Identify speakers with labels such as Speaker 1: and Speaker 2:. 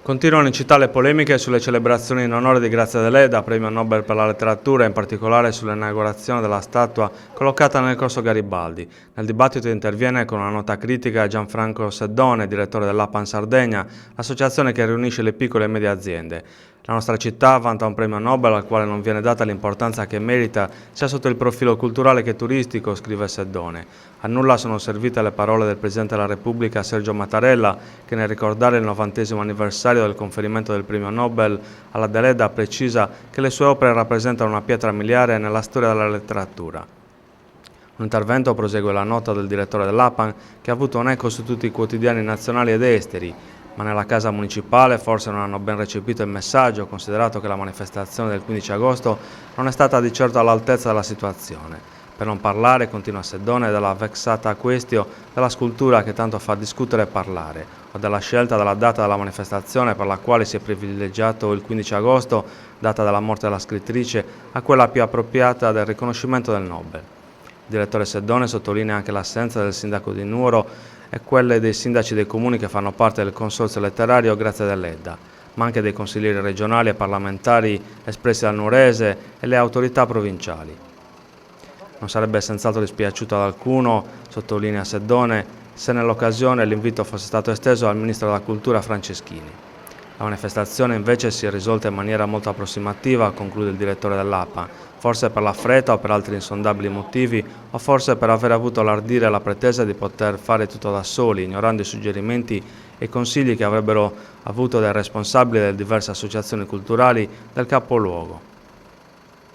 Speaker 1: Continuano in città le polemiche sulle celebrazioni in onore di Grazia Deledda, premio Nobel per la letteratura, in particolare sull'inaugurazione della statua collocata nel corso Garibaldi. Nel dibattito interviene con una nota critica Gianfranco Seddone, direttore dell'APAN Sardegna, l'associazione che riunisce le piccole e medie aziende. La nostra città vanta un premio Nobel al quale non viene data l'importanza che merita sia sotto il profilo culturale che turistico, scrive Seddone. A nulla sono servite le parole del Presidente della Repubblica Sergio Mattarella, che nel ricordare il 90° anniversario del conferimento del premio Nobel alla Deledda precisa che le sue opere rappresentano una pietra miliare nella storia della letteratura. Un intervento prosegue la nota del direttore dell'APAN, che ha avuto un eco su tutti i quotidiani nazionali ed esteri, ma nella casa municipale forse non hanno ben recepito il messaggio, considerato che la manifestazione del 15 agosto non è stata di certo all'altezza della situazione. Per non parlare, continua Seddone, della vexata questio della scultura che tanto fa discutere e parlare, o della scelta della data della manifestazione per la quale si è privilegiato il 15 agosto, data della morte della scrittrice, a quella più appropriata del riconoscimento del Nobel. Il direttore Seddone sottolinea anche l'assenza del sindaco di Nuoro e quelle dei sindaci dei comuni che fanno parte del consorzio letterario Grazia Deledda, ma anche dei consiglieri regionali e parlamentari espressi dal nuorese e le autorità provinciali. Non sarebbe senz'altro dispiaciuto ad alcuno, sottolinea Seddone, se nell'occasione l'invito fosse stato esteso al Ministro della Cultura Franceschini. La manifestazione invece si è risolta in maniera molto approssimativa, conclude il direttore dell'APA, forse per la fretta o per altri insondabili motivi, o forse per aver avuto l'ardire e la pretesa di poter fare tutto da soli, ignorando i suggerimenti e i consigli che avrebbero avuto dai responsabili delle diverse associazioni culturali del capoluogo.